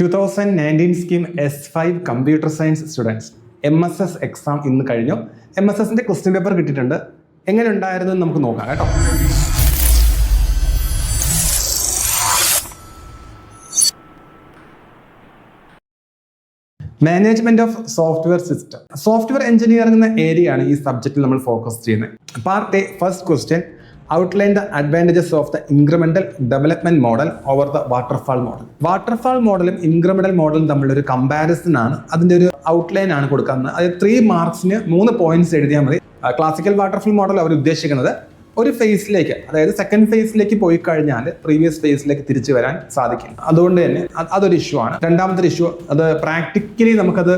2019 scheme S5 computer science students MSS exam ഇന്ന് കഴിഞ്ഞു. MSSന്റെ question paper കിട്ടിയിട്ടുണ്ട്. എങ്ങനെ ഉണ്ടായിരുന്നു എന്ന് നമുക്ക് നോക്കാം കേട്ടോ. Management of software system. Software engineering എന്ന ഏരിയ ആണ് ഈ സബ്ജക്റ്റിൽ നമ്മൾ ഫോക്കസ് ചെയ്യുന്നത്. Part A, first question, outline the advantages of the incremental development model over the waterfall model. Waterfall മോഡലും ഇൻക്രിമെന്റൽ മോഡലും തമ്മിലൊരു കമ്പാരിസൺ ആണ്. അതിന്റെ ഒരു ഔട്ട്ലൈൻ ആണ് കൊടുക്കുന്നത്. അത് 3 മാർക്സിന് 3 പോയിന്റ്സ് എഴുതിയാൽ മതി. ക്ലാസിക്കൽ വാട്ടർഫാൾ മോഡൽ അവർ ഉദ്ദേശിക്കുന്നത് ഒരു ഫേസിലേക്ക്, അതായത് സെക്കൻഡ് ഫേസിലേക്ക് പോയി കഴിഞ്ഞാൽ പ്രീവിയസ് ഫേസിലേക്ക് തിരിച്ചു വരാൻ സാധിക്കും. അതുകൊണ്ട് തന്നെ അതൊരു ഇഷ്യൂ ആണ്. രണ്ടാമത്തെ ഇഷ്യൂ, അത് പ്രാക്ടിക്കലി നമുക്കത്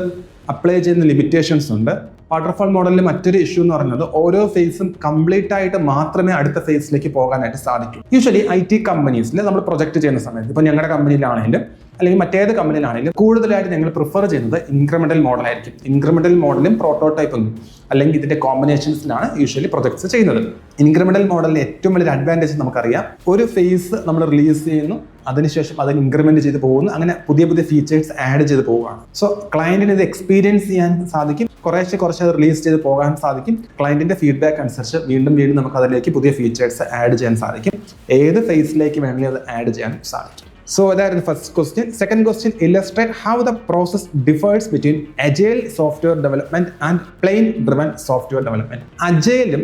അപ്ലൈ ചെയ്യുന്ന ലിമിറ്റേഷൻസ് ഉണ്ട്. വാട്ടർഫാൾ മോഡലിൽ മറ്റൊരു ഇഷ്യൂ എന്ന് പറയുന്നത് ഓരോ ഫേസും കംപ്ലീറ്റ് ആയിട്ട് മാത്രമേ അടുത്ത ഫേസിലേക്ക് പോകാനായിട്ട് സാധിക്കൂ. യൂഷ്വലി IT കമ്പനീസിൽ നമ്മൾ പ്രൊജക്ട് ചെയ്യുന്ന സമയത്ത്, ഇപ്പോൾ ഞങ്ങളുടെ കമ്പനിയിലാണെങ്കിലും അല്ലെങ്കിൽ മറ്റേത് കമ്പനിയിലാണെങ്കിലും കൂടുതലായിട്ട് ഞങ്ങൾ പ്രിഫർ ചെയ്യുന്നത് ഇൻക്രിമെന്റൽ മോഡലായിരിക്കും. ഇൻക്രിമെന്റൽ മോഡലും പ്രോട്ടോടൈപ്പും അല്ലെങ്കിൽ ഇതിന്റെ കോമ്പിനേഷൻസിലാണ് യൂഷ്വലി പ്രൊജക്ട്സ് ചെയ്യുന്നത്. ഇൻക്രിമെന്റൽ മോഡലിന്റെ ഏറ്റവും വലിയൊരു അഡ്വാൻറ്റേജ് നമുക്കറിയാം, ഒരു ഫേസ് നമ്മൾ റിലീസ് ചെയ്യുന്നു, അതിനുശേഷം അതിന് ഇൻക്രിമെന്റ് ചെയ്ത് പോകുന്നു, അങ്ങനെ പുതിയ പുതിയ ഫീച്ചേഴ്സ് ആഡ് ചെയ്ത് പോവുകയാണ്. സോ ക്ലയന്റിന് ഇത് എക്സ്പീരിയൻസ് ചെയ്യാൻ സാധിക്കും, കുറച്ച് അത് റിലീസ് ചെയ്ത് പോകാൻ സാധിക്കും. ക്ലയന്റിന്റെ ഫീഡ്ബാക്ക് അനുസരിച്ച് വീണ്ടും നമുക്ക് അതിലേക്ക് പുതിയ ഫീച്ചേഴ്സ് ആഡ് ചെയ്യാൻ സാധിക്കും. ഏത് ഫേസിലേക്ക് വേണമെങ്കിലും അത് ആഡ് ചെയ്യാൻ സാധിക്കും. So that is the first question. Second question, illustrate how the process differs between agile software development and plain driven software development. Agileum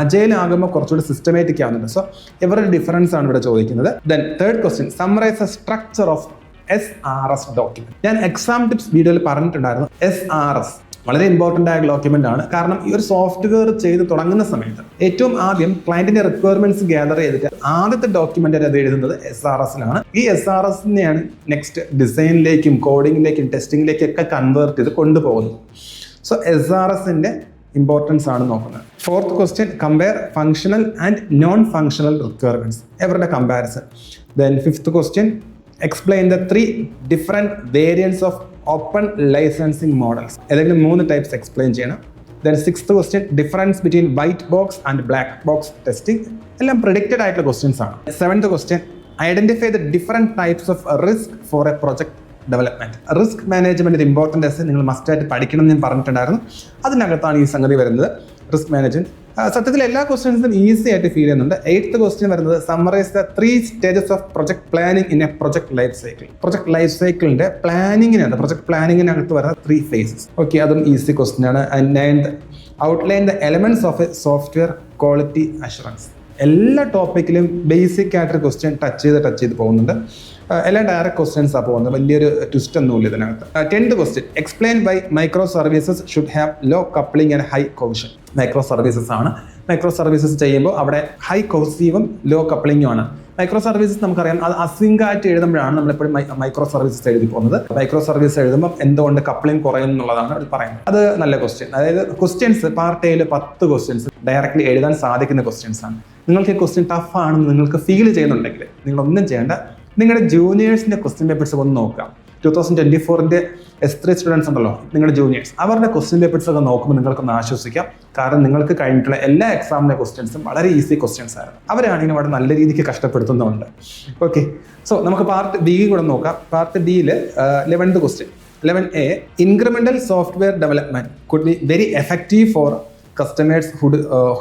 agile ആകുമ്പോൾ കുറച്ചുകൂടി സിസ്റ്റമാറ്റിക് ആവുന്നുണ്ട്. സോ ഇവരുടെ ഡിഫറൻസ് ആണ് ഇവിടെ ചോദിക്കുന്നത്. Then third question, summarize the structure of SRS document. ഞാൻ exam tips വീഡിയോയിൽ പറഞ്ഞിട്ടുണ്ടായിരുന്നു. SRS വളരെ ഇമ്പോർട്ടൻ്റ് ആയ ഡോക്യുമെന്റ് ആണ്. കാരണം ഈ ഒരു സോഫ്റ്റ്വെയർ ചെയ്ത് തുടങ്ങുന്ന സമയത്ത് ഏറ്റവും ആദ്യം ക്ലയന്റിന്റെ റിക്വയർമെന്റ്സ് ഗ്യാദർ ചെയ്തിട്ട് ആദ്യത്തെ ഡോക്യുമെന്റ് അത് എഴുതുന്നത് SRSലാണ്. ഈ SRSനെയാണ് നെക്സ്റ്റ് ഡിസൈനിലേക്കും കോഡിങ്ങിലേക്കും ടെസ്റ്റിംഗിലേക്കും ഒക്കെ കൺവേർട്ട് ചെയ്ത് കൊണ്ടുപോകുന്നത്. സോ SRSന്റെ ഇമ്പോർട്ടൻസ് ആണ് നോക്കുന്നത്. Fourth question, compare functional and non functional requirements, ഇവരുടെ comparison. Then fifth question, explain the 3 different variants of open licensing models. ഏതെങ്കിലും 3 ടൈപ്സ് എക്സ്പ്ലെയിൻ ചെയ്യണം. Then sixth question, difference between white box and black box testing. എല്ലാം predicted ആയിട്ടുള്ള questions ആണ്. Seventh question, identify the different types of risk for a project development. Risk management important നിങ്ങൾ മസ്റ്റായിട്ട് പഠിക്കണം എന്ന് ഞാൻ പറഞ്ഞിട്ടുണ്ടായിരുന്നു. അതിനകത്താണ് ഈ സംഗതി വരുന്നത്, റിസ്ക് മാനേജ്മെന്റ്. സത്യത്തിൽ എല്ലാ ക്വസ്റ്റ്യൻസും ഈസി ആയിട്ട് ഫീൽ ചെയ്യുന്നുണ്ട്. 8th ക്വസ്റ്റ്യൻ വരുന്നത്, summarise the 3 stages of project planning in A project life cycle. Project life സൈക്കിളിന്റെ പ്രൊജക്ട് പ്ലാനിങ്ങിനകത്ത് വരുന്ന 3 phases. ഓക്കെ, അതും ഈസി ക്വസ്റ്റ്യൻ ആണ്. 9th, outline the elements of a software quality assurance. എല്ലാ ടോപ്പിക്കിലും basic ആയിട്ടൊരു question touch ചെയ്ത് പോകുന്നുണ്ട്. എല്ലാം ഡയറക്റ്റ് ക്വസ്റ്റ്യൻസ് ആണ് പോകുന്നത്, വലിയൊരു ട്വിസ്റ്റ് ഒന്നുമില്ല ഇതിനകത്ത്. 10th question, explain why micro services should have low coupling and high cohesion. Micro services ആണ്. മൈക്രോ സർവീസസ് ചെയ്യുമ്പോൾ അവിടെ ഹൈ കോസീവും ലോ കപ്ലിംഗും ആണ്. മൈക്രോ സർവീസസ് നമുക്കറിയാം, അത് അസിങ്ക് ആയിട്ട് എഴുതുമ്പോഴാണ് നമ്മളെപ്പോഴും മൈക്രോ സർവീസസ് എഴുതി പോകുന്നത്. മൈക്രോ സർവീസ് എഴുതുമ്പോൾ എന്തുകൊണ്ട് കപ്ലിംഗ് കുറയും എന്നുള്ളതാണ് അവർ പറയുന്നത്. അത് നല്ല ക്വസ്റ്റ്യൻ. അതായത് ക്വസ്റ്റ്യൻസ് പാർട്ട് എയിൽ 10 ക്വസ്റ്റ്യൻസ് ഡയറക്റ്റ്ലി എഴുതാൻ സാധിക്കുന്ന ക്വസ്റ്റ്യൻസ് ആണ്. നിങ്ങൾക്ക് ഈ ക്വസ്റ്റ്യൻ ടഫ് ആണെന്ന് നിങ്ങൾക്ക് ഫീൽ ചെയ്യുന്നുണ്ടെങ്കിൽ നിങ്ങളൊന്നും ചെയ്യേണ്ട, നിങ്ങളുടെ ജൂനിയേഴ്സിന്റെ ക്വസ്റ്റ്യൻ പേപ്പേഴ്സ് ഒന്ന് നോക്കാം. 2024 S3 സ്റ്റുഡൻസ് ഉണ്ടല്ലോ, നിങ്ങളുടെ ജൂനിയേഴ്സ്, അവരുടെ ക്വസ്റ്റ്യൻ പേപ്പേഴ്സ് ഒക്കെ നോക്കുമ്പോൾ നിങ്ങൾക്കൊന്ന് ആശ്വസിക്കാം. കാരണം നിങ്ങൾക്ക് കഴിഞ്ഞിട്ടുള്ള എല്ലാ എക്സാമിന്റെ ക്വസ്റ്റ്യൻസും വളരെ ഈസി ക്വസ്റ്റ്യൻസ് ആയിരുന്നു. അവരാണെങ്കിൽ അവിടെ നല്ല രീതിക്ക് കഷ്ടപ്പെടുത്തുന്നുണ്ട്. ഓക്കെ, സോ നമുക്ക് പാർട്ട് ബി കൂടെ നോക്കാം. പാർട്ട് ബിയിൽ 11th question, 11A, incremental software development could be very effective four customers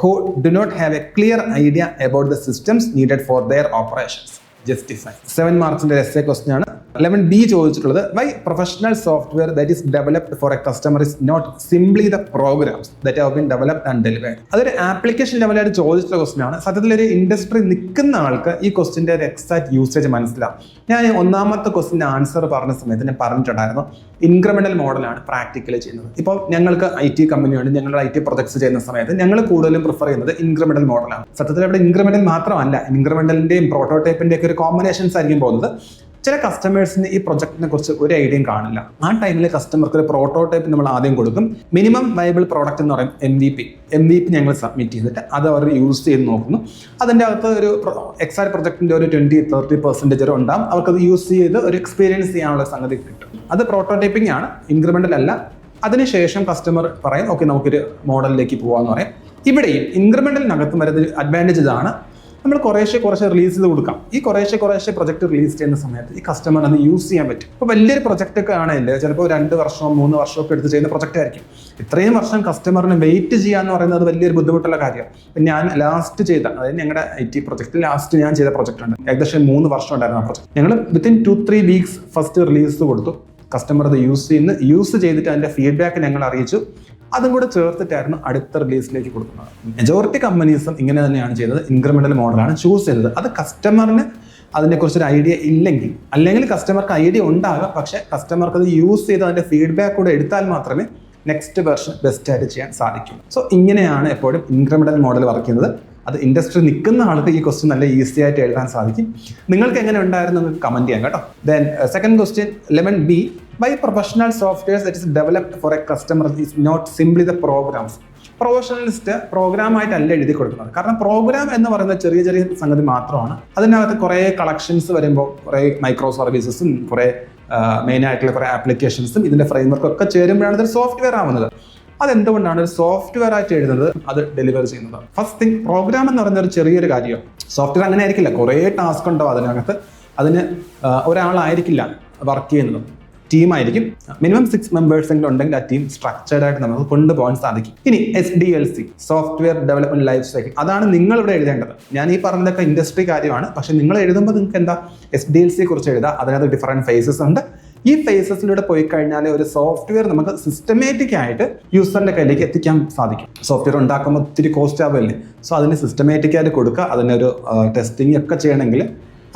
who do not have a clear idea about the systems needed for their operations. Justify. 7 മാർക്സിന്റെ essay question ആണ്. 11B ചോദിച്ചിട്ടുള്ളത്, why professional software that is developed for a customer is not simply the programs that have been developed and delivered. അതൊരു application ലെവലായിട്ട് ചോദിച്ചിട്ടുള്ള question ആണ്. സത്യത്തിൽ ഒരു industry നിൽക്കുന്ന ആൾക്ക് ഈ ക്വസ്റ്റ്യന്റെ ഒരു എക്സാക്ട് യൂസേജ് മനസ്സിലാവും. ഞാൻ 1ാമത്തെ ക്വസ്റ്റ്യന്റെ ആൻസർ പറഞ്ഞ സമയത്ത് ഞാൻ പറഞ്ഞിട്ടുണ്ടായിരുന്നു, ഇൻക്രിമെന്റൽ മോഡലാണ് പ്രാക്ടിക്കലി ചെയ്യുന്നത്. ഇപ്പോൾ ഞങ്ങൾക്ക് IT കമ്പനിയുണ്ട്, ഞങ്ങളുടെ IT പ്രൊജക്ട്സ് ചെയ്യുന്ന സമയത്ത് ഞങ്ങൾ കൂടുതലും പ്രിഫർ ചെയ്യുന്നത് ഇൻക്രിമെന്റൽ മോഡലാണ്. സത്യത്തിൽ ഇവിടെ ഇൻക്രിമെന്റൽ മാത്രമല്ല, ഇൻക്രിമെന്റലിന്റെയും പ്രോട്ടോടൈപ്പിന്റെ ഒക്കെ ഒരു കോമ്പിനേഷൻസ് ആയിരിക്കും പോകുന്നത്. ചില കസ്റ്റമേഴ്സിന് ഈ പ്രൊജക്റ്റിനെ കുറിച്ച് ഒരു ഐഡിയയും കാണില്ല. ആ ടൈമിൽ കസ്റ്റമർക്ക് ഒരു പ്രോട്ടോടൈപ്പ് നമ്മൾ ആദ്യം കൊടുക്കും. മിനിമം വയബിൾ പ്രോഡക്റ്റ് എന്ന് പറയും MVP ഞങ്ങൾ സബ്മിറ്റ് ചെയ്തിട്ട് അത് അവർ യൂസ് ചെയ്ത് നോക്കുന്നു. അതിൻ്റെ അകത്ത് ഒരു എക്സാക്ട് പ്രൊജക്റ്റിൻ്റെ ഒരു 20-30% ഉണ്ടാകും. അവർക്കത് യൂസ് ചെയ്ത് ഒരു എക്സ്പീരിയൻസ് ചെയ്യാനുള്ള സംഗതി കിട്ടും. അത് പ്രോട്ടോടൈപ്പിംഗ് ആണ്, ഇൻക്രിമെന്റൽ അല്ല. അതിനുശേഷം കസ്റ്റമർ പറയും, ഓക്കെ നമുക്കൊരു മോഡലിലേക്ക് പോകാമെന്ന് പറയും. ഇവിടെയും ഇൻക്രിമെന്റലിനകത്തും വരുന്ന അഡ്വാൻറ്റേജ് ഇതാണ്, നമ്മൾ കുറേശ്ശെ റിലീസ് ചെയ്ത് കൊടുക്കാം. ഈ കുറേശ്ശെ പ്രൊജക്ട് റിലീസ് ചെയ്യുന്ന സമയത്ത് ഈ കസ്റ്റമർ അത് യൂസ് ചെയ്യാൻ പറ്റും. ഇപ്പോൾ വലിയൊരു പ്രൊജക്റ്റ് ഒക്കെ ആണെങ്കിൽ ചിലപ്പോൾ 2 വർഷമോ 3 വർഷമോ ഒക്കെ എടുത്ത് ചെയ്യുന്ന പ്രൊജക്റ്റ് ആയിരിക്കും. ഇത്രയും വർഷം കസ്റ്റമറിന് വെയിറ്റ് ചെയ്യാന്ന് പറയുന്നത് വലിയൊരു ബുദ്ധിമുട്ടുള്ള കാര്യമാണ്. ഞാൻ ലാസ്റ്റ് ചെയ്ത, അതായത് ഞങ്ങളുടെ IT പ്രൊജക്റ്റ് ലാസ്റ്റ് ഞാൻ ചെയ്ത പ്രൊജക്റ്റ് ഉണ്ട്, ഏകദേശം 3 വർഷം ഉണ്ടായിരുന്നു ആ പ്രൊജക്റ്റ്. ഞങ്ങൾ വിത്തിൻ 2-3 വീക്സ് ഫസ്റ്റ് റിലീസ് കൊടുത്തു. കസ്റ്റമർ അത് യൂസ് ചെയ്തിട്ട് അതിന്റെ ഫീഡ്ബാക്ക് ഞങ്ങൾ അറിയിച്ചു. അതും കൂടെ ചേർത്തിട്ടായിരുന്നു അടുത്ത റിലീസിലേക്ക് കൊടുക്കുന്നത്. മെജോറിറ്റി കമ്പനീസും ഇങ്ങനെ തന്നെയാണ് ചെയ്തത്. ഇൻക്രിമെന്റൽ മോഡലാണ് ചൂസ് ചെയ്തത്. അത് കസ്റ്റമറിന് അതിനെക്കുറിച്ചൊരു ഐഡിയ ഇല്ലെങ്കിൽ, അല്ലെങ്കിൽ കസ്റ്റമർക്ക് ഐഡിയ ഉണ്ടാകാം, പക്ഷേ കസ്റ്റമർക്ക് അത് യൂസ് ചെയ്ത് അതിന്റെ ഫീഡ്ബാക്ക് കൂടെ എടുത്താൽ മാത്രമേ നെക്സ്റ്റ് വെർഷൻ ബെസ്റ്റ് ആയിട്ട് ചെയ്യാൻ സാധിക്കും. സോ ഇങ്ങനെയാണ് എപ്പോഴും ഇൻക്രിമെന്റൽ മോഡൽ വർക്ക് ചെയ്യുന്നത്. അത് ഇൻഡസ്ട്രി നിൽക്കുന്ന ആൾക്ക് ഈ ക്വസ്റ്റ്യൻ നല്ല ഈസി ആയിട്ട് എഴുതാൻ സാധിക്കും. നിങ്ങൾക്ക് എങ്ങനെ ഉണ്ടായിരുന്നു നിങ്ങൾക്ക് കമന്റ് ചെയ്യാം കേട്ടോ. Then second question 11B, by professional software that is developed for a customer is not simply the programs. Professionalist program ആയിട്ടല്ല എഴുതി കൊടുക്കുന്നത്. കാരണം പ്രോഗ്രാം എന്ന് പറയുന്ന ചെറിയ സംഗതി മാത്രമാണ്. അതിനകത്ത് കുറേ കളക്ഷൻസ് വരുമ്പോൾ കുറേ മൈക്രോ സർവീസസും കുറേ മെയിൻ ആയിട്ടുള്ള കുറേ ആപ്ലിക്കേഷൻസും ഇതിന്റെ ഫ്രെയിംവർക്ക് ഒക്കെ ചേരുമ്പോഴാണ് ഇതൊരു സോഫ്റ്റ്വെയർ ആവുന്നത്. അതെന്തുകൊണ്ടാണ് ഒരു സോഫ്റ്റ്വെയർ ആയിട്ട് എഴുതുന്നത്, അത് ഡെലിവർ ചെയ്യുന്നത്? ഫസ്റ്റ് തിങ്, പ്രോഗ്രാം എന്ന് പറയുന്ന ഒരു ചെറിയൊരു കാര്യമാണ്. സോഫ്റ്റ്വെയർ അങ്ങനെ ആയിരിക്കില്ല, കുറേ ടാസ്ക് ഉണ്ടാവും അതിനകത്ത്. അതിന് ഒരാളായിരിക്കില്ല വർക്ക് ചെയ്യുന്നത്, ടീമായിരിക്കും. മിനിമം 6 മെമ്പേഴ്സെങ്കിലും ഉണ്ടെങ്കിൽ ആ ടീം സ്ട്രക്ചേർഡ് ആയിട്ട് നമുക്ക് കൊണ്ടുപോകാൻ സാധിക്കും. ഇനി SDLC, software development life cycle, അതാണ് നിങ്ങൾ ഇവിടെ എഴുതേണ്ടത്. ഞാൻ ഈ പറഞ്ഞതൊക്കെ ഇൻഡസ്ട്രി കാര്യമാണ്, പക്ഷെ നിങ്ങൾ എഴുതുമ്പോൾ നിങ്ങൾക്ക് എന്താ SDLCയെ കുറിച്ച് എഴുതാം. അതിനകത്ത് ഡിഫറെന്റ് ഫേസസ് ഉണ്ട്. ഈ ഫേസസിലൂടെ പോയി കഴിഞ്ഞാൽ ഒരു സോഫ്റ്റ്വെയർ നമുക്ക് സിസ്റ്റമാറ്റിക് ആയിട്ട് യൂസറിന്റെ കയ്യിലേക്ക് എത്തിക്കാൻ സാധിക്കും. സോഫ്റ്റ്വെയർ ഉണ്ടാക്കുമ്പോൾ ഒത്തിരി കോസ്റ്റ് ആവുമല്ലേ. സോ അതിന് സിസ്റ്റമാറ്റിക് ആയിട്ട് കൊടുക്കുക, അതിനൊരു ടെസ്റ്റിംഗ് ഒക്കെ ചെയ്യണമെങ്കിൽ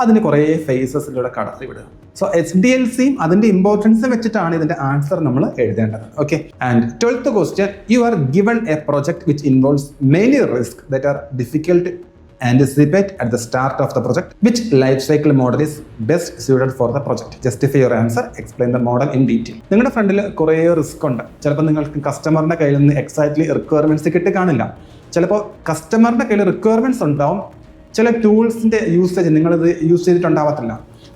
അതിന് കുറേ ഫേസസിലൂടെ കടത്തി വിടുക. സോ SDLCയും അതിന്റെ ഇമ്പോർട്ടൻസ് വെച്ചിട്ടാണ് ഇതിന്റെ ആൻസർ നമ്മൾ എഴുതേണ്ടത്. Okay. And 12th question, you are given A project which involves many risk that are difficult anticipate at the start of the project. Which life cycle model is best suited for the project? Justify your answer. Explain the model in detail. നിങ്ങളുടെ ഫ്രണ്ടിൽ കുറേ risk ഉണ്ട്. ചിലപ്പോൾ നിങ്ങൾക്ക് കസ്റ്റമറിന്റെ കയ്യിൽ നിന്ന് exactly requirements കിട്ടി കാണില്ല. ചിലപ്പോൾ കസ്റ്റമറിന്റെ കയ്യിൽ റിക്വയർമെന്റ്സ് ഉണ്ടാവും, ചില ടൂൾസിന്റെ യൂസേജ് നിങ്ങളിത് യൂസ് ചെയ്തിട്ടുണ്ടാവത്തില്ല.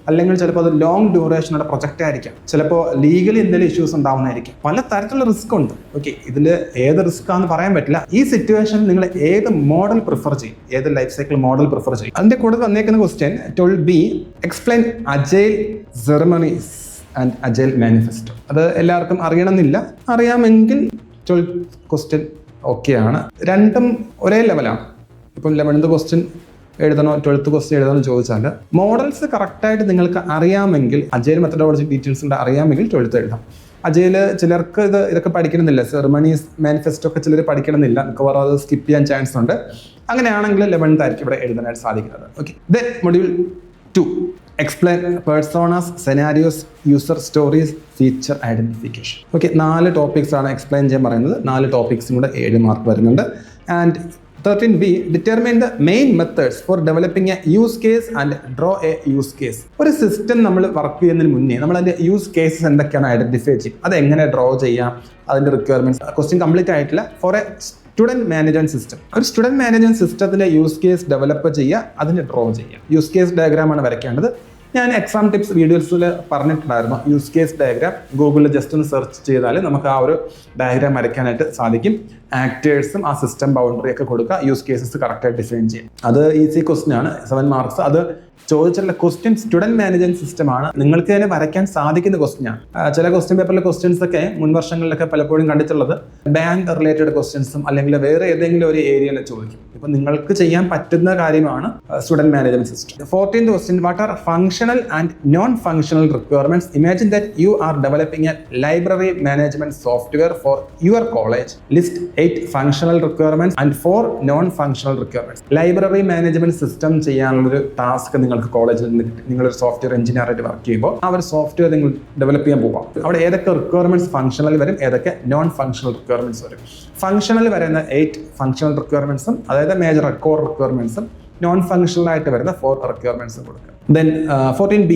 അല്ലെങ്കിൽ ചിലപ്പോൾ അത് ലോങ് ഡ്യൂറേഷനുള്ള പ്രൊജക്റ്റ് ആയിരിക്കാം. ചിലപ്പോൾ ലീഗലി എന്തെങ്കിലും ഇഷ്യൂസ് ഉണ്ടാവുന്നതായിരിക്കും. പല തരത്തിലുള്ള റിസ്ക് ഉണ്ട്. ഓക്കെ, ഇതിൽ ഏത് റിസ്ക് ആണെന്ന് പറയാൻ പറ്റില്ല. ഈ സിറ്റുവേഷനിൽ നിങ്ങൾ ഏത് മോഡൽ പ്രിഫർ ചെയ്യും, ഏത് ലൈഫ് സൈക്കിൾ മോഡൽ പ്രിഫർ ചെയ്യും? അതിന്റെ കൂടെ വന്നേക്കുന്ന question 12B, explain agile ceremonies and agile manifesto. അത് എല്ലാവർക്കും അറിയണമെന്നില്ല, അറിയാമെങ്കിൽ 12th ക്വസ്റ്റ്യൻ ഓക്കെയാണ്. രണ്ടും ഒരേ ലെവലാണ്. ഇപ്പം 11th ക്വസ്റ്റ്യൻ എഴുതണോ 12th ക്വസ്റ്റ്യൻ എഴുതണോ ചോദിച്ചാൽ മോഡൽസ് കറക്റ്റായിട്ട് നിങ്ങൾക്ക് അറിയാമെങ്കിൽ, അജൈൽ മെത്തഡോളജി ഡീറ്റെയിൽസ് അറിയാമെങ്കിൽ 12th എഴുതാം. അജൈൽ ചിലർക്ക് ഇതൊക്കെ പഠിക്കണമെന്നില്ല, സെറമണീസ് മാനിഫെസ്റ്റോ ഒക്കെ ചിലർ പഠിക്കണമെന്നില്ല, മിക്കവാറും അത് സ്കിപ്പ് ചെയ്യാൻ ചാൻസ് ഉണ്ട്. അങ്ങനെയാണെങ്കിൽ 11th ആയിരിക്കും ഇവിടെ എഴുതാനായിട്ട് സാധിക്കുന്നത്. Okay. Then module 2, explain personas, scenarios, user stories, feature identification. Okay, 4 topics ആണ് എക്സ്പ്ലെയിൻ ചെയ്യാൻ പറയുന്നത്. 4 ടോപ്പിക്സും കൂടെ 7 മാർക്ക് വരുന്നുണ്ട്. And 13B, determine the main methods for developing a use case and draw a use case. ഒരു സിസ്റ്റം നമ്മൾ work ചെയ്യുന്നതിന് മുന്നേ നമ്മൾ അതിന്റെ യൂസ് കേസസ് എന്തൊക്കെയാണ് ഐഡന്റിഫൈ ചെയ്യും, അത് എങ്ങനെ ഡ്രോ ചെയ്യാം, അതിന്റെ റിക്വയർമെന്റ്സ്. ക്വസ്റ്റ്യൻ കംപ്ലീറ്റ് ആയിട്ടില്ല. For a student management system, ഒരു സ്റ്റുഡന്റ് മാനേജ്മെന്റ് സിസ്റ്റത്തിന്റെ യൂസ് കേസ് ഡെവലപ്പ് ചെയ്യുക, അതിന് ഡ്രോ ചെയ്യുക. യൂസ് കേസ് ഡയഗ്രാം ആണ് വരയ്ക്കേണ്ടത്. ഞാൻ എക്സാം ടിപ്സ് വീഡിയോസിൽ പറഞ്ഞിട്ടുണ്ടായിരുന്നു. യൂസ് കേസ് ഡയഗ്രാം ഗൂഗിളിൽ ജസ്റ്റ് ഒന്ന് സെർച്ച് ചെയ്താൽ നമുക്ക് ആ ഒരു ഡയഗ്രാം വരയ്ക്കാനായിട്ട് സാധിക്കും. ആക്ടേഴ്സും ആ സിസ്റ്റം ബൗണ്ടറി ഒക്കെ കൊടുക്കുക, യൂസ് കേസസ് കറക്റ്റായിട്ട് ഡിഫൈൻ ചെയ്യും. അത് ഈസി ക്വസ്റ്റ്യൻ ആണ്, 7 മാർക്സ്. അത് ചോദിച്ചിട്ടുള്ള ക്വസ്റ്റ്യൻ സ്റ്റുഡന്റ് മാനേജ്മെന്റ് സിസ്റ്റം ആണ്. നിങ്ങൾക്ക് തന്നെ വരയ്ക്കാൻ സാധിക്കുന്ന ക്വസ്റ്റ്യൻ ആണ്. ചില ക്വസ്റ്റ്യൻ പേപ്പറിലെ ക്വസ്റ്റ്യൻസ് ഒക്കെ മുൻ വർഷങ്ങളിലൊക്കെ പലപ്പോഴും കണ്ടിട്ടുള്ളത് ബാങ്ക് റിലേറ്റഡ് ക്വസ്റ്റ്യൻസും അല്ലെങ്കിൽ വേറെ ഏതെങ്കിലും ഒരു ഏരിയയിൽ ചോദിക്കും. ഇപ്പൊ നിങ്ങൾക്ക് ചെയ്യാൻ പറ്റുന്ന കാര്യമാണ് student management system. 14th question, what are functional and non functional requirements? Imagine that you are developing A library management software for your college. List 8 functional requirements and 4 non functional requirements. Library management system ചെയ്യാനുള്ളൊരു task നിങ്ങൾക്ക് കോളേജിൽ നിന്ന് നിങ്ങളൊരു software engineer ആയിട്ട് work ചെയ്യുമ്പോൾ ആ ഒരു software നിങ്ങൾ ഡെവലപ്പ് ചെയ്യാൻ പോകാം. അവിടെ ഏതൊക്കെ റിക്വയർമെന്റ്സ് ഫങ്ഷണൽ വരും, ഏതൊക്കെ നോൺ ഫങ്ഷണൽ റിക്വയർമെന്റ്സ് വരും. ഫങ്ഷണൽ വരുന്ന 8 ഫങ്ഷണൽ റിക്വയർമെന്റ്സും, അതായത് മേജർ കോർ റിക്വയർമെന്റ്സും, നോൺ ഫങ്ഷണൽ ആയിട്ട് വരുന്ന 4 റിക്വയർമെന്റ്സ് കൊടുക്കുക. Then 14B,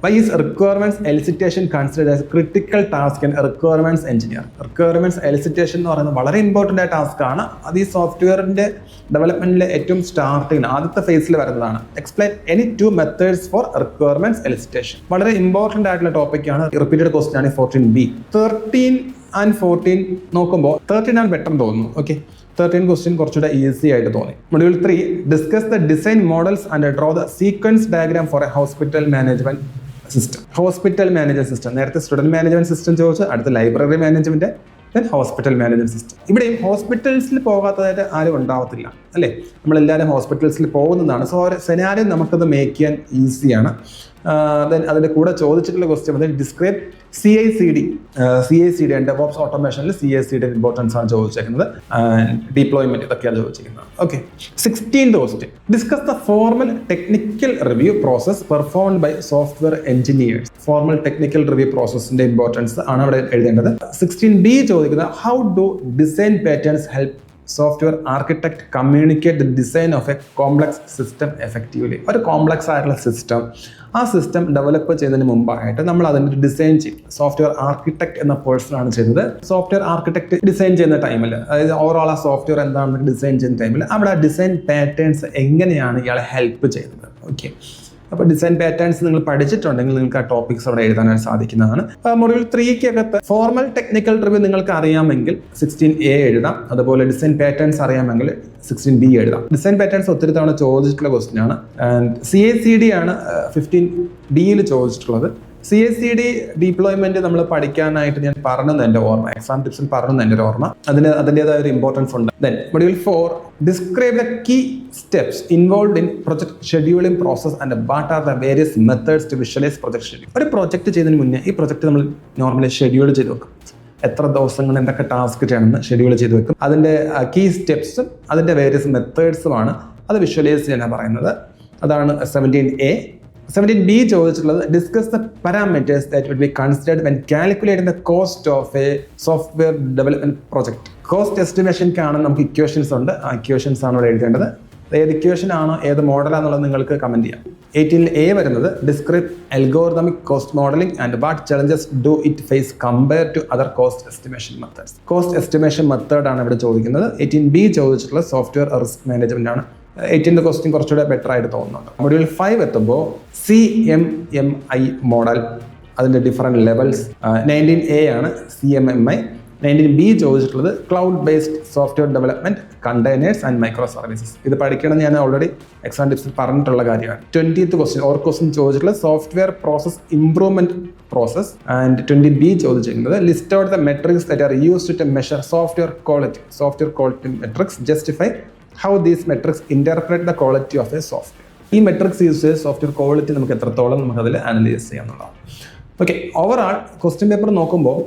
why is requirements elicitation considered as critical task in requirements engineer? Requirements elicitation എന്ന് പറയുന്നത് വളരെ ഇമ്പോർട്ടൻ്റ് ആയ ടാസ്ക് ആണ്. അത് ഈ സോഫ്റ്റ്വെയറിന്റെ ഡെവലപ്മെന്റിലെ ഏറ്റവും സ്റ്റാർട്ടിങ് ആദ്യത്തെ ഫേസിൽ വരുന്നതാണ്. Explain any 2 methods for requirements elicitation. വളരെ ഇമ്പോർട്ടൻ്റ് ആയിട്ടുള്ള ടോപ്പിക് ആണ്, റിപ്പീറ്റഡ് ക്വസ്റ്റ്യൻ ആണ് 14B. 13 ആൻഡ് 14 നോക്കുമ്പോൾ 13 ആണ് ബെറ്റർ തോന്നുന്നു. ഓക്കെ, 13 ക്വസ്റ്റ്യൻ കുറച്ചുകൂടെ ഈസി ആയിട്ട് തോന്നി. Module 3 discuss the design models and draw the sequence diagram four A hospital management system. Hospital management system, നേരത്തെ സ്റ്റുഡന്റ് മാനേജ്മെന്റ് സിസ്റ്റം ചോദിച്ചു, അടുത്ത library management, then hospital management system. ഇവിടെയും ഹോസ്പിറ്റൽസിൽ പോകാത്തതായിട്ട് ആരും ഉണ്ടാവത്തില്ല അല്ലേ, നമ്മളെല്ലാവരും ഹോസ്പിറ്റൽസിൽ പോകുന്നതാണ്. സോ ഒരു സെനാരിയോ നമുക്കത് മേക്ക് ചെയ്യാൻ ഈസിയാണ്. ദെൻ അതിൻ്റെ കൂടെ ചോദിച്ചിട്ടുള്ള ക്വസ്റ്റ്യൻ വന്നത് ഡിസ്ക്രൈബ് CI/CD ആൻഡ് DevOps ഓട്ടോമേഷനിൽ CI/CD ഇമ്പോർട്ടൻസ് ആണ് ചോദിച്ചേക്കുന്നത്. ഡിപ്ലോയ്മെന്റ് ഇതൊക്കെയാണ് ചോദിച്ചിരിക്കുന്നത്. ഓക്കെ, 16th question discuss the formal technical review process performed by software engineers. Formal technical review പ്രോസസ്സിന്റെ ഇമ്പോർട്ടൻസ് ആണ് അവിടെ എഴുതേണ്ടത്. 16B ചോദിക്കുന്നത് how do design patterns help software architect communicate the design of a complex system effectively. ഒരു complex ആയിട്ടുള്ള system, ആ system develop ചെയ്യുന്നതിന് മുമ്പായിട്ട് നമ്മൾ അതിൻ്റെ ഡിസൈൻ ചെയ്യും. സോഫ്റ്റ്വെയർ ആർക്കിടെക്ട് എന്ന പേഴ്സൺ ആണ് ചെയ്തത്. സോഫ്റ്റ്വെയർ ആർക്കിടെക്ട് ഡിസൈൻ ചെയ്യുന്ന ടൈമിൽ, അതായത് ഓവറോൾ ആ സോഫ്റ്റ്വെയർ എന്താണെന്ന് ഡിസൈൻ ചെയ്യുന്ന ടൈമിൽ അവിടെ ആ ഡിസൈൻ പാറ്റേൺസ് എങ്ങനെയാണ് ഇയാളെ ഹെൽപ്പ് ചെയ്യുന്നത്. ഓക്കെ, അപ്പോൾ ഡിസൈൻ പാറ്റേൺസ് നിങ്ങൾ പഠിച്ചിട്ടുണ്ടെങ്കിൽ നിങ്ങൾക്ക് ആ ടോപ്പിക്സ് അവിടെ എഴുതാനായിട്ട് സാധിക്കുന്നതാണ്. മൊഡ്യൂൾ 3 ഫോർമൽ ടെക്നിക്കൽ റിവ്യൂ നിങ്ങൾക്ക് അറിയാമെങ്കിൽ 16A എഴുതാം. അതുപോലെ ഡിസൈൻ പാറ്റേൺസ് അറിയാമെങ്കിൽ 16B എഴുതാം. ഡിസൈൻ പാറ്റേൺസ് ഒത്തിരി തവണ ചോദിച്ചിട്ടുള്ള ക്വസ്റ്റ്യൻ ആണ്. ആൻഡ് CI/CD ആണ് 15Bയിൽ ചോദിച്ചിട്ടുള്ളത്. CI/CD ഡിപ്ലോയ്മെന്റ് നമ്മൾ പഠിക്കാനായിട്ട് ഞാൻ പറഞ്ഞത് എൻ്റെ ഓർമ്മ, എക്സാം ടിപ്സിൽ പറഞ്ഞത് എൻ്റെ ഒരു ഓർമ്മ, അതിൻ്റെതായ ഒരു ഇമ്പോർട്ടൻസ് ഉണ്ട്. Then module 4 describe the key steps involved in project scheduling process and what are the various methods to visualise project schedule. ഒരു പ്രൊജക്ട് ചെയ്യുന്നതിന് മുന്നേ ഈ പ്രൊജക്ട് നമ്മൾ നോർമലി ഷെഡ്യൂൾ ചെയ്ത് വെക്കും. എത്ര ദിവസങ്ങൾ എന്തൊക്കെ ടാസ്ക് ചെയ്യണമെന്ന് ഷെഡ്യൂൾ ചെയ്ത് വെക്കും. അതിൻ്റെ കീ സ്റ്റെപ്സും അതിൻ്റെ വേരിയസ് മെത്തേഡ്സുമാണ് അത് വിഷ്വലൈസ് ചെയ്യാനാണ് പറയുന്നത്. അതാണ് 17A. 17B ചോദിച്ചിട്ടുള്ളത് discuss the parameters that would be considered when calculating the cost of a software development project. Cost എസ്റ്റിമേഷൻക്കാണ് നമുക്ക് ഇക്വേഷൻസ് ഉണ്ട്, ആ ഇക്വേഷൻസ് ആണ് ഇവിടെ എഴുതേണ്ടത്. ഏത് ഇക്വേഷൻ ആണോ ഏത് മോഡലാണെന്നുള്ളത് നിങ്ങൾക്ക് കമന്റ് ചെയ്യാം. 18A വരുന്നത് describe algorithmic cost modelling and what challenges do it face compare to other cost estimation methods. Cost estimation method ആണ് ഇവിടെ ചോദിക്കുന്നത്. 18B ചോദിച്ചിട്ടുള്ളത് സോഫ്റ്റ്വെയർ റിസ്ക് മാനേജ്മെന്റ് ആണ്. 18th ക്വസ്റ്റ്യൻ കുറച്ചുകൂടെ ബെറ്റർ ആയിട്ട് തോന്നുന്നുണ്ട്. മൊഡ്യൂൾ 5 എത്തുമ്പോൾ CMMI മോഡൽ, അതിൻ്റെ ഡിഫറെൻറ്റ് ലെവൽസ്. 19A ആണ് CMMI. 19B ചോദിച്ചിട്ടുള്ളത് cloud based software development, containers and micro services. ഇത് പഠിക്കണം, ഞാൻ ഓൾറെഡി എക്സാം ടിപ്സിൽ പറഞ്ഞിട്ടുള്ള കാര്യമാണ്. 20th ക്വസ്റ്റ്യൻ ചോദിച്ചിട്ടുള്ളത് software process improvement process. And 20B ചോദിച്ചിരിക്കുന്നത് list out the metrics that are used to measure software quality metrics, justify how these metrics interpret the quality of a software. ഈ metrics use ചെയ്ത് software quality നമുക്ക് എത്രത്തോളം നമുക്കതിൽ analyse ചെയ്യാന്നുള്ളതാണ്. Okay, overall question paper നോക്കുമ്പോൾ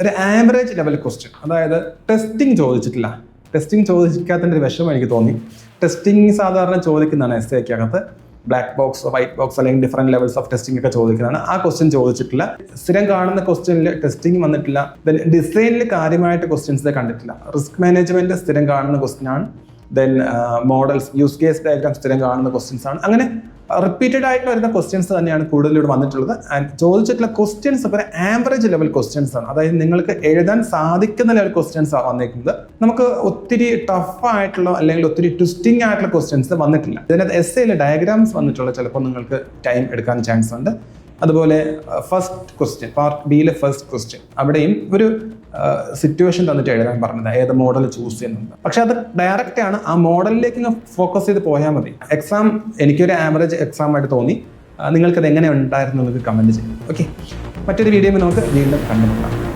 ഒരു average level question, അതായത് testing ചോദിച്ചിട്ടില്ല. ടെസ്റ്റിംഗ് ചോദിക്കാത്തതിൻ്റെ ഒരു വിഷമം എനിക്ക് തോന്നി. ടെസ്റ്റിംഗ് സാധാരണ ചോദിക്കുന്നതാണ് എസ്സേക്കകത്ത്, ബ്ലാക്ക് ബോക്സ്, വൈറ്റ് ബോക്സ് അല്ലെങ്കിൽ ഡിഫറെൻറ്റ് ലെവൽസ് ഓഫ് ടെസ്റ്റിംഗ് ഒക്കെ ചോദിക്കുന്നതാണ്. ആ ക്വസ്റ്റ്യൻ ചോദിച്ചിട്ടില്ല. സ്ഥിരം കാണുന്ന ക്വസ്റ്റ്യനിൽ ടെസ്റ്റിംഗ് വന്നിട്ടില്ല. ദെൻ ഡിസൈനിൽ കാര്യമായിട്ട് ക്വസ്റ്റ്യൻസ് കണ്ടിട്ടില്ല. റിസ്ക് മാനേജ്മെന്റ് സ്ഥിരം കാണുന്ന ക്വസ്റ്റ്യൻ ആണ്. Then models, use case diagram സ്ഥിരം കാണുന്ന ക്വസ്റ്റ്യൻസ് ആണ്. അങ്ങനെ റിപ്പീറ്റഡ് ആയിട്ട് വരുന്ന ക്വസ്റ്റ്യൻസ് തന്നെയാണ് കൂടുതൽ ഇവിടെ വന്നിട്ടുള്ളത്. ആൻഡ് ചോദിച്ചിട്ടുള്ള ക്വസ്റ്റ്യൻസ് ഒരു ആവറേജ് ലെവൽ ക്വസ്റ്റ്യൻസ് ആണ്. അതായത് നിങ്ങൾക്ക് എഴുതാൻ സാധിക്കുന്ന ലെവൽ ക്വസ്റ്റ്യൻസ് ആണ് വന്നിരിക്കുന്നത്. നമുക്ക് ഒത്തിരി ടഫ് ആയിട്ടുള്ള അല്ലെങ്കിൽ ഒത്തിരി ട്വിസ്റ്റിംഗ് ആയിട്ടുള്ള ക്വസ്റ്റ്യൻസ് വന്നിട്ടില്ല. ഇതിനകത്ത് എസ്സേയിൽ ഡയഗ്രാംസ് വന്നിട്ടുള്ള ചിലപ്പോൾ നിങ്ങൾക്ക് ടൈം എടുക്കാൻ ചാൻസ് ഉണ്ട്. അതുപോലെ ഫസ്റ്റ് ക്വസ്റ്റ്യൻ, പാർട്ട് ബിയിലെ ഫസ്റ്റ് ക്വസ്റ്റ്യൻ, അവിടെയും ഒരു സിറ്റുവേഷൻ തന്നിട്ട് എഴുതാൻ പറഞ്ഞത്, ഏത് മോഡൽ ചൂസ് ചെയ്യുന്നുണ്ട്. പക്ഷെ അത് ഡയറക്റ്റ് ആണ്, ആ മോഡലിലേക്ക് ഫോക്കസ് ചെയ്ത് പോയാൽ മതി. എക്സാം എനിക്കൊരു ആവറേജ് എക്സാം ആയിട്ട് തോന്നി. നിങ്ങൾക്കത് എങ്ങനെ ഉണ്ടായിരുന്നു എന്നൊക്കെ കമൻറ്റ് ചെയ്യും. ഓക്കെ, മറ്റൊരു വീഡിയോയിൽ നമുക്ക് വീണ്ടും കണ്ടുമുട്ടാം.